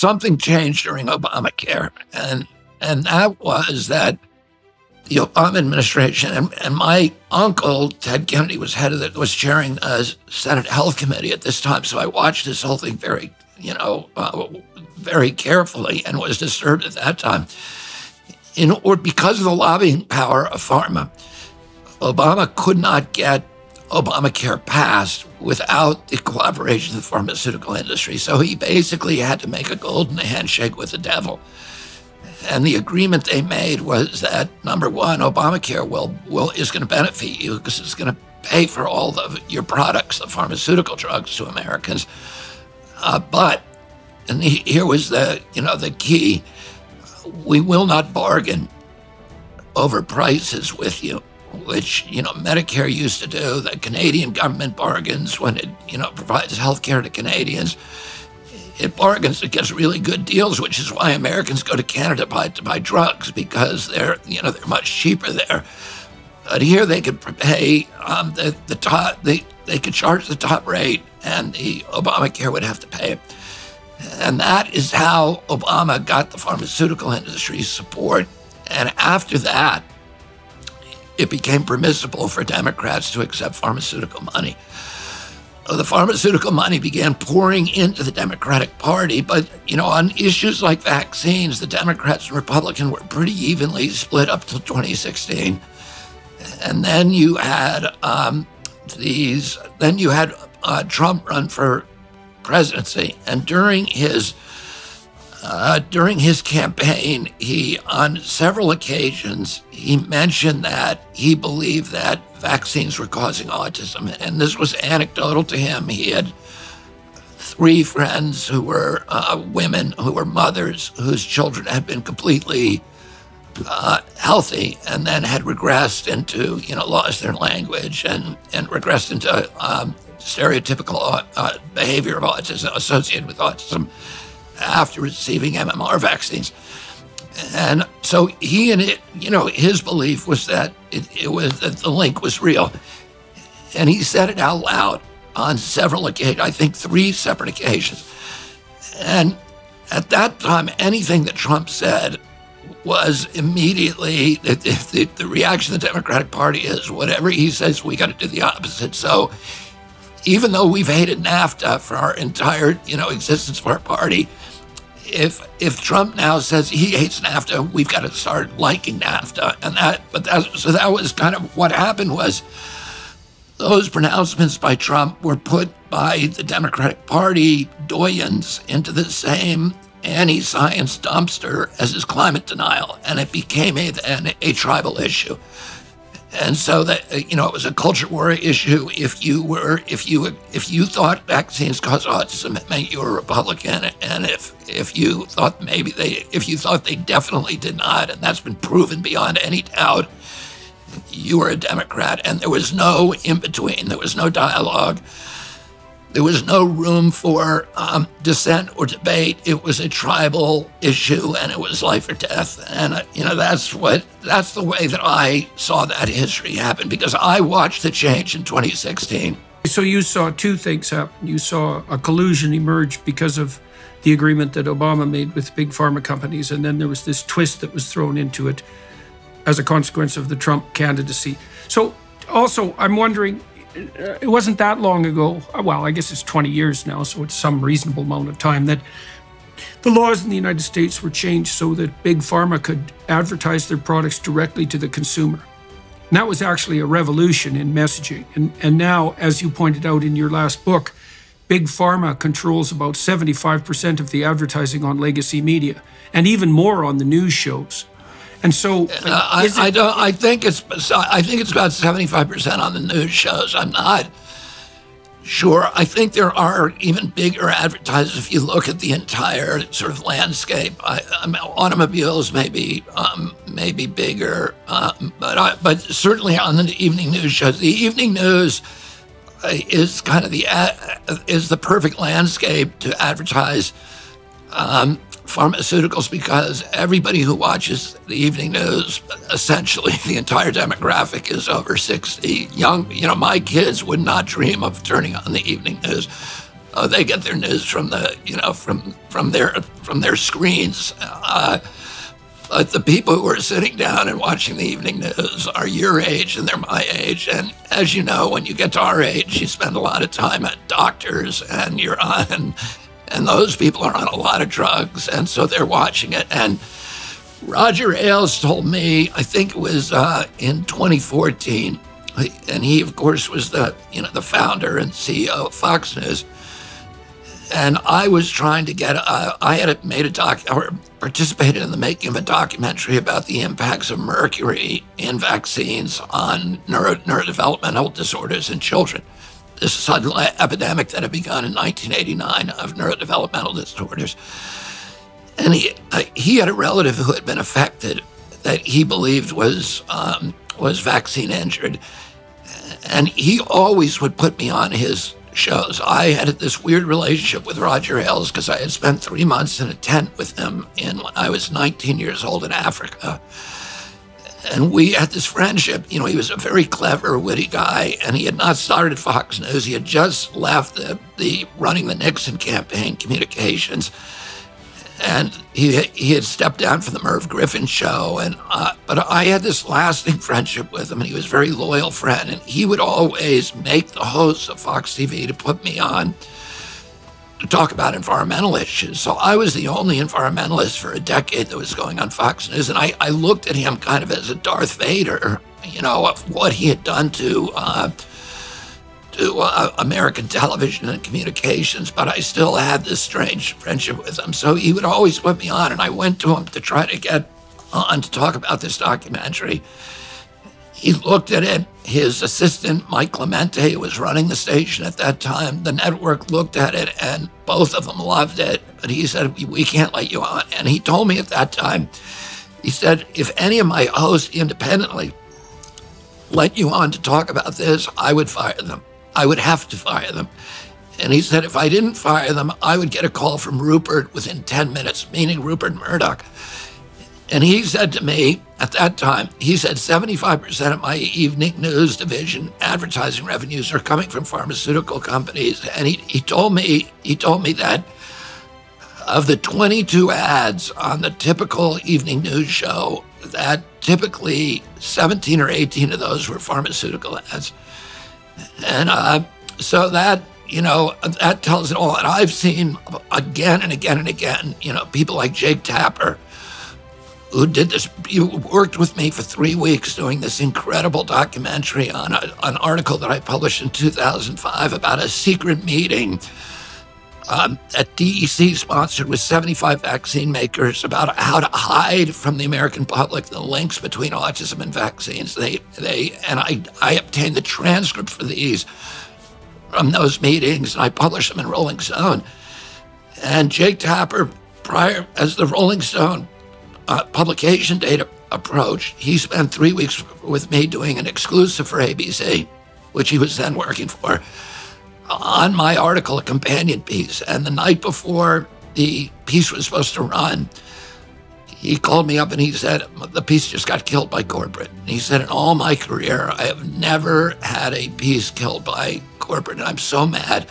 something changed during Obamacare, and that was that the Obama administration and my uncle Ted Kennedy was chairing the Senate Health Committee at this time. So I watched this whole thing very carefully and was disturbed at that time. Because of the lobbying power of pharma, Obama could not get Obamacare passed without the collaboration of the pharmaceutical industry. So he basically had to make a golden handshake with the devil. And the agreement they made was that, number one, Obamacare is going to benefit you because it's going to pay for all of your products, the pharmaceutical drugs to Americans. Here was the key: we will not bargain over prices with you, which Medicare used to do. The Canadian government bargains when it provides health care to Canadians. It bargains, it gets really good deals, which is why Americans go to Canada to buy drugs, because they're much cheaper there. But here they could pay the top. They could charge the top rate, and the Obamacare would have to pay it. And that is how Obama got the pharmaceutical industry's support. And after that, it became permissible for Democrats to accept pharmaceutical money. The pharmaceutical money began pouring into the Democratic Party, but, on issues like vaccines, the Democrats and Republicans were pretty evenly split up till 2016. And then you had Trump run for presidency, and during his campaign, he, on several occasions, he mentioned that he believed that vaccines were causing autism. And this was anecdotal to him. He had 3 friends who were women, who were mothers, whose children had been completely healthy and then had regressed into, lost their language and regressed into stereotypical behavior of autism associated with autism after receiving MMR vaccines. And so his belief was that that the link was real. And he said it out loud on several occasions, I think 3 separate occasions. And at that time, anything that Trump said was immediately, the reaction of the Democratic Party is, whatever he says, we got to do the opposite. So even though we've hated NAFTA for our entire, existence of our party, if Trump now says he hates NAFTA, we've got to start liking NAFTA. So that was kind of what happened. Was those pronouncements by Trump were put by the Democratic Party doyens into the same anti-science dumpster as his climate denial, and it became a tribal issue. And so that it was a culture war issue. If you thought vaccines cause autism, it meant you were a Republican, and if you thought they definitely did not, and that's been proven beyond any doubt, you were a Democrat. And there was no in between. There was no dialogue. There was no room for dissent or debate. It was a tribal issue, and it was life or death. And that's the way that I saw that history happen, because I watched the change in 2016. So you saw 2 things happen. You saw a collusion emerge because of the agreement that Obama made with big pharma companies, and then there was this twist that was thrown into it as a consequence of the Trump candidacy. So also, I'm wondering, it wasn't that long ago, well, I guess it's 20 years now, so it's some reasonable amount of time, that the laws in the United States were changed so that big pharma could advertise their products directly to the consumer. And that was actually a revolution in messaging. And now, as you pointed out in your last book, big pharma controls about 75% of the advertising on legacy media, and even more on the news shows. And so, I think it's about 75% on the news shows. I'm not sure. I think there are even bigger advertisers if you look at the entire sort of landscape. Automobiles may be bigger, but certainly on the evening news shows. The evening news is kind of the perfect landscape to advertise pharmaceuticals, because everybody who watches the evening news, essentially the entire demographic, is over 60. My kids would not dream of turning on the evening news. Oh, they get their news from the, from their screens. But the people who are sitting down and watching the evening news are your age and they're my age. And as you know, when you get to our age, you spend a lot of time at doctors and and those people are on a lot of drugs. And so they're watching it. And Roger Ailes told me, I think it was in 2014, and he, of course, was the founder and CEO of Fox News. And I was trying to get, I had made participated in the making of a documentary about the impacts of mercury in vaccines on neurodevelopmental disorders in children. This sudden epidemic that had begun in 1989 of neurodevelopmental disorders. And he had a relative who had been affected that he believed was vaccine injured. And he always would put me on his shows. I had this weird relationship with Roger Ailes because I had spent 3 months in a tent with him when I was 19 years old in Africa. And we had this friendship. He was a very clever, witty guy, and he had not started Fox News. He had just left the running the Nixon campaign communications. And he had stepped down from the Merv Griffin show, but I had this lasting friendship with him, and he was a very loyal friend. And he would always make the hosts of Fox TV to put me on to talk about environmental issues. So I was the only environmentalist for a decade that was going on Fox News, and I looked at him kind of as a Darth Vader, of what he had done to American television and communications, but I still had this strange friendship with him. So he would always put me on, and I went to him to try to get on to talk about this documentary. He looked at it. His assistant, Mike Clemente, who was running the station at that time, the network looked at it, and both of them loved it. But he said, we can't let you on. And he told me at that time, he said, if any of my hosts independently let you on to talk about this, I would fire them. I would have to fire them. And he said, if I didn't fire them, I would get a call from Rupert within 10 minutes, meaning Rupert Murdoch. And he said to me at that time, he said, 75% of my evening news division advertising revenues are coming from pharmaceutical companies. And he told me that of the 22 ads on the typical evening news show, that typically 17 or 18 of those were pharmaceutical ads. And so that, that tells it all. And I've seen again and again and again, people like Jake Tapper, who did this, worked with me for 3 weeks doing this incredible documentary on an article that I published in 2005 about a secret meeting that DEC sponsored with 75 vaccine makers about how to hide from the American public the links between autism and vaccines. I obtained the transcript for these from those meetings, and I published them in Rolling Stone. And Jake Tapper, as the Rolling Stone publication date approached, he spent 3 weeks with me doing an exclusive for ABC, which he was then working for, on my article, a companion piece. And the night before the piece was supposed to run, he called me up and he said, the piece just got killed by corporate. And he said, in all my career, I have never had a piece killed by corporate, and I'm so mad.